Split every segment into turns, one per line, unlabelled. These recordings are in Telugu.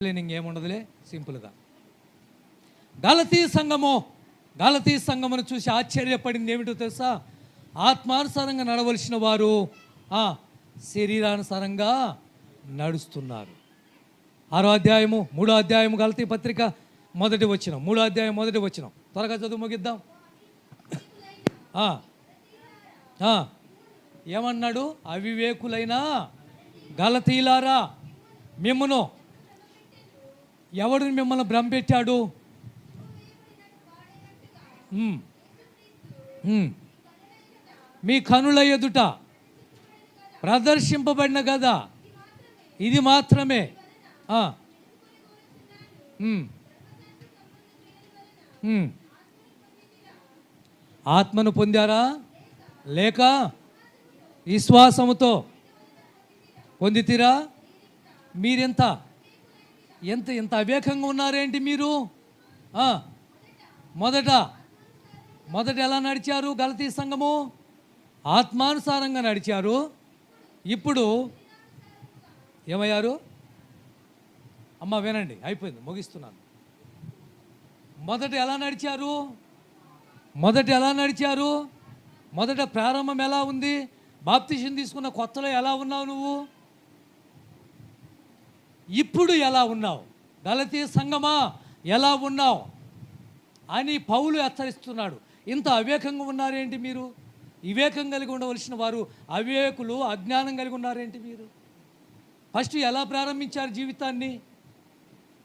క్లీనింగ్ ఏముండదులే, సింపుల్గా. గలతీ సంఘమును చూసి ఆశ్చర్యపడింది. ఏమిటో తెలుసా? ఆత్మానుసారంగా నడవలసిన వారు శరీరానుసారంగా నడుస్తున్నారు. 6వ అధ్యాయము 3వ అధ్యాయము గలతీ పత్రిక 1వ వచనం, 3వ అధ్యాయం 1వ వచనం. త్వరగా చదువు ముగిద్దాం. ఏమన్నాడు? అవివేకులైన గలతీలారా, మిమ్మను ఎవడు మిమ్మల్ని భ్రమపెట్టాడు? మీ కనుల ఎదుట ప్రదర్శింపబడిన కదా ఇది మాత్రమే. ఆత్మను పొందారా లేక విశ్వాసముతో పొందితీరా? మీరెంత ఎంత ఎంత అవేకంగా ఉన్నారేంటి మీరు? మొదట ఎలా నడిచారు? గలతీ సంఘము ఆత్మానుసారంగా నడిచారు. ఇప్పుడు ఏమయ్యారు? అమ్మ వినండి, అయిపోయింది, ముగిస్తున్నాను. మొదట ఎలా నడిచారు? మొదట ప్రారంభం ఎలా ఉంది? బాప్తిసం తీసుకున్న కొత్తలో ఎలా ఉన్నావు నువ్వు? ఇప్పుడు ఎలా ఉన్నావు? గలతీ సంఘమా ఎలా ఉన్నావు అని పౌలు హెచ్చరిస్తున్నాడు. ఇంత అవివేకంగా ఉన్నారేంటి మీరు? వివేకం కలిగి ఉండవలసిన వారు అవివేకులు, అజ్ఞానం కలిగి ఉన్నారేంటి మీరు? ఫస్ట్ ఎలా ప్రారంభించారు జీవితాన్ని?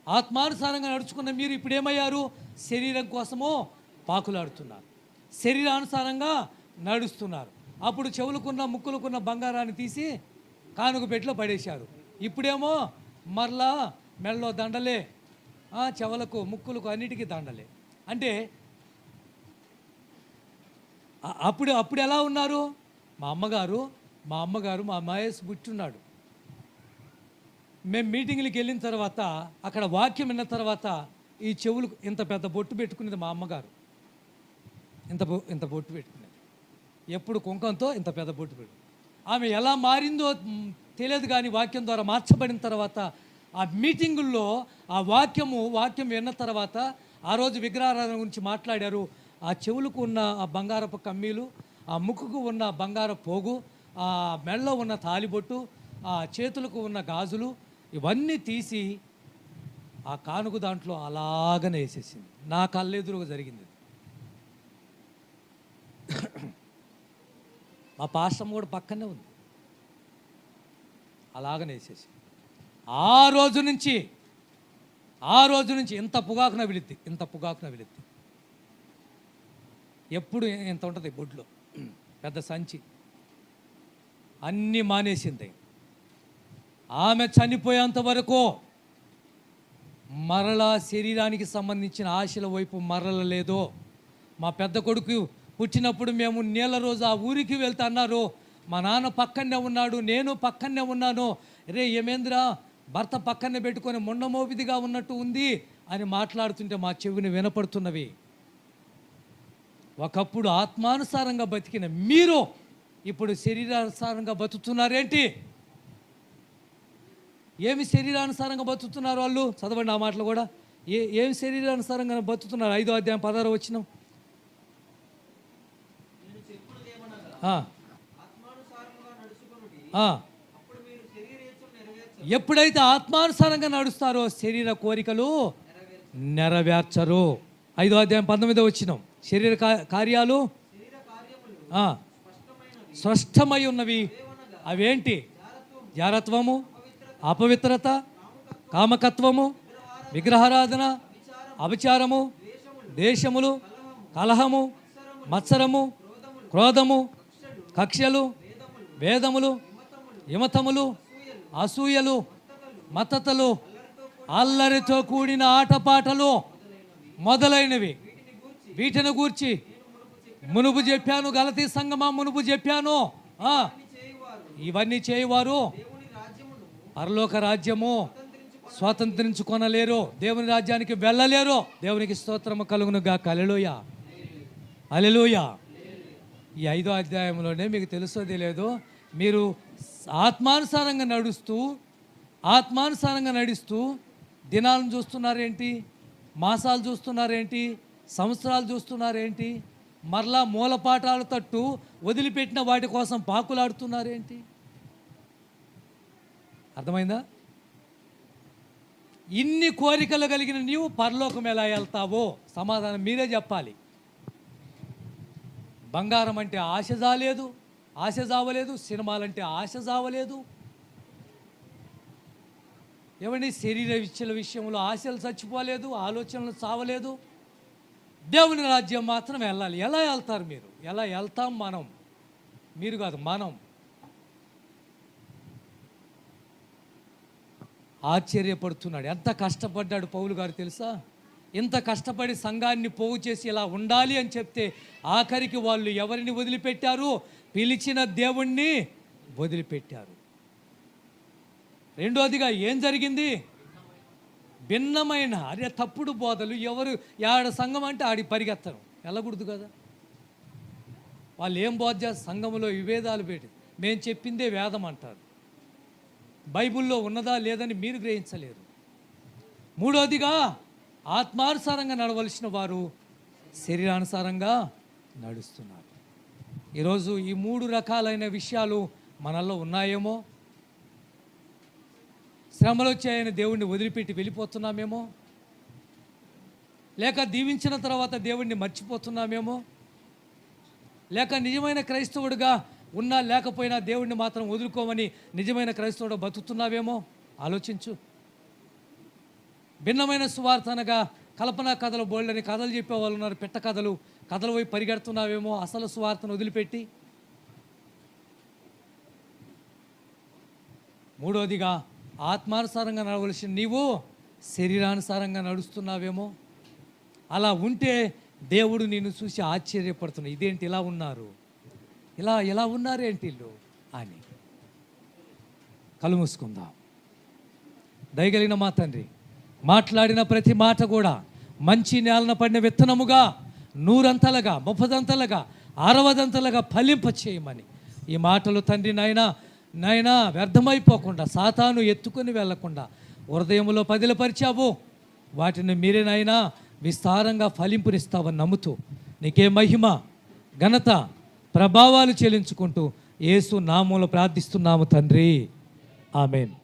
ఆత్మానుసారంగా నడుచుకున్న మీరు ఇప్పుడు ఏమయ్యారు? శరీరం కోసమో పాకులాడుతున్నారు, శరీరానుసారంగా నడుస్తున్నారు. అప్పుడు చెవులకున్న ముక్కులకున్న బంగారాన్ని తీసి కానుక పెట్టిలో పడేశారు. ఇప్పుడేమో మరలా మెడలో దండలే, చెవులకు ముక్కులకు అన్నిటికీ దండలే. అంటే అప్పుడు ఎలా ఉన్నారు? మా అమ్మగారు మా మహేష్ పుట్టున్నాడు. మేము మీటింగ్లకి వెళ్ళిన తర్వాత అక్కడ వాక్యం విన్న తర్వాత ఈ చెవులు ఇంత పెద్ద బొట్టు పెట్టుకునేది మా అమ్మగారు. ఇంత బొట్టు పెట్టుకునేది, ఎప్పుడు కుంకంతో ఇంత పెద్ద బొట్టు పెట్టు. ఆమె ఎలా మారిందో తెలియదు, కానీ వాక్యం ద్వారా మార్చబడిన తర్వాత ఆ మీటింగుల్లో ఆ వాక్యం విన్న తర్వాత ఆ రోజు విగ్రహారాధన గురించి మాట్లాడారు. ఆ చెవులకు ఉన్న ఆ బంగారపు కమ్మీలు, ఆ ముక్కుకు ఉన్న బంగారపు పోగు, ఆ మెడలో ఉన్న తాలిబొట్టు, ఆ చేతులకు ఉన్న గాజులు ఇవన్నీ తీసి ఆ కానుక దాంట్లో అలాగనే వేసేసింది. నా కళ్ళెదురుగా జరిగింది. మా పాస్టమ్ కూడా పక్కనే ఉంది. అలాగనే వేసేసి ఆ రోజు నుంచి ఇంత పొగాకున వెళిద్ది. ఎప్పుడు ఇంత ఉంటుంది బొడ్లో, పెద్ద సంచి, అన్నీ మానేసింది. ఆమె చనిపోయేంత వరకు మరలా శరీరానికి సంబంధించిన ఆశల వైపు మరలలేదో. మా పెద్ద కొడుకు పుట్టినప్పుడు మేము నీళ్ళ రోజు ఆ ఊరికి వెళ్తే అన్నారు, మా నాన్న పక్కనే ఉన్నాడు, నేను పక్కనే ఉన్నాను. రే ఏమేంద్రా భర్త పక్కనే పెట్టుకొని మొండమోపిదిగా ఉన్నట్టు ఉంది అని మాట్లాడుతుంటే మా చెవిని వినపడుతున్నవి. ఒకప్పుడు ఆత్మానుసారంగా బతికిన మీరు ఇప్పుడు శరీరానుసారంగా బతుకుతున్నారేంటి? ఏమి శరీరానుసారంగా బతుకుతున్నారు వాళ్ళు? చదవండి ఆ మాటలు కూడా. ఏమి శరీరానుసారంగా బతుకుతున్నారు? 5వ అధ్యాయం 16వ వచనం. ఎప్పుడైతే ఆత్మానుసారంగా నడుస్తారో శరీర కోరికలు నెరవేర్చరు. 5వ అధ్యాయం 19వ వచనం. శరీర కార్యాలు స్పష్టమై ఉన్నవి. అవేంటి? జారత్వము, అపవిత్రత, కామకత్వము, విగ్రహారాధన, అభిచారము, దేశములు, కలహము, మత్సరము, క్రోధము, కక్ష్యలు, వేదములు, విమతములు, అసూయలు, మతతలు, అల్లరితో కూడిన ఆటపాటలు మొదలైనవి. వీటిని గూర్చి మునుపు చెప్పాను. గలతీ సంఘమా, మునుపు చెప్పాను. ఇవన్నీ చేయువారు పరలోక రాజ్యము స్వాతంత్రించుకొనలేరు, దేవుని రాజ్యానికి వెళ్ళలేరు. దేవునికి స్తోత్రము కలుగును గాక. హల్లెలూయా, హల్లెలూయా. ఈ 5వ అధ్యాయంలోనే మీకు తెలుసో తెలియదో, మీరు ఆత్మానుసారంగా నడుస్తూ దినాలను చూస్తున్నారేంటి, మాసాలు చూస్తున్నారేంటి, సంవత్సరాలు చూస్తున్నారేంటి, మరలా మూలపాఠాల తట్టు వదిలిపెట్టిన వాటి కోసం పాకులాడుతున్నారేంటి? అర్థమైందా? ఇన్ని కోరికలు కలిగిన నీవు పరలోకం ఎలా వెళ్తావో సమాధానం మీరే చెప్పాలి. బంగారం అంటే ఆశ జావలేదు, సినిమాలంటే ఆశ జావలేదు. ఏమండి, శరీర విచ్చల విషయంలో ఆశలు చచ్చిపోలేదు, ఆలోచనలు చావలేదు. దేవుని రాజ్యం మాత్రం వెళ్ళాలి. ఎలా వెళ్తారు మీరు? ఎలా వెళ్తాం మనం? మీరు కాదు, మనం. ఆశ్చర్యపడుతున్నాడు. ఎంత కష్టపడ్డాడు పౌలు గారు తెలుసా? ఇంత కష్టపడి సంఘాన్ని పోగు చేసి ఇలా ఉండాలి అని చెప్తే ఆఖరికి వాళ్ళు ఎవరిని వదిలిపెట్టారు? పిలిచిన దేవుణ్ణి వదిలిపెట్టారు. రెండోదిగా ఏం జరిగింది? భిన్నమైన తప్పుడు బోధలు. ఎవరు ఆడ సంఘం అంటే ఆడి పరిగెత్తడం వెళ్ళకూడదు కదా. వాళ్ళు ఏం బోధ చేస్తారు? సంఘంలో విభేదాలు పెట్టి మేము చెప్పిందే వేదం అంటారు. బైబిల్లో ఉన్నదా లేదని మీరు గ్రహించలేరు. మూడోదిగా ఆత్మానుసారంగా నడవలసిన వారు శరీరానుసారంగా నడుస్తున్నారు. ఈరోజు ఈ 3 రకాలైన విషయాలు మనల్లో ఉన్నాయేమో. శ్రమలు వచ్చాయని దేవుణ్ణి వదిలిపెట్టి వెళ్ళిపోతున్నామేమో, లేక దీవించిన తర్వాత దేవుణ్ణి మర్చిపోతున్నామేమో, లేక నిజమైన క్రైస్తవుడిగా ఉన్నా లేకపోయినా దేవుణ్ణి మాత్రం వదులుకోమని నిజమైన క్రైస్తవుడు బతుకుతున్నావేమో. ఆలోచించు. భిన్నమైన సువార్త అనగా కల్పనా కథలు, బోల్డని కథలు చెప్పేవాళ్ళు ఉన్నారు. పెట్ట కథలు పోయి పరిగెడుతున్నావేమో అసలు సువార్తను వదిలిపెట్టి. మూడోదిగా ఆత్మానుసారంగా నడవలసిన నీవు శరీరానుసారంగా నడుస్తున్నావేమో. అలా ఉంటే దేవుడు నిన్ను చూసి ఆశ్చర్యపడుతున్నాడు. ఇదేంటి ఇలా ఉన్నారు, ఇలా ఉన్నారేంటి వీళ్ళు అని. కళ్ళు మూసుకుందాం. దయగలిగిన మా తండ్రి, మాట్లాడిన ప్రతి మాట కూడా మంచి నేలన పడిన విత్తనముగా 100 30 60 ఫలింప చేయమని ఈ మాటలు తండ్రి నాయనా వ్యర్థమైపోకుండా, సాతాను ఎత్తుకొని వెళ్లకుండా హృదయంలో పదిలపరిచావు. వాటిని మీరే నాయనా విస్తారంగా ఫలింపునిస్తావని నమ్ముతూ నీకే మహిమ, ఘనత, ప్రభావాలు చెల్లించుకుంటూ యేసు నామములో ప్రార్థిస్తున్నాము తండ్రి. ఆమేన్.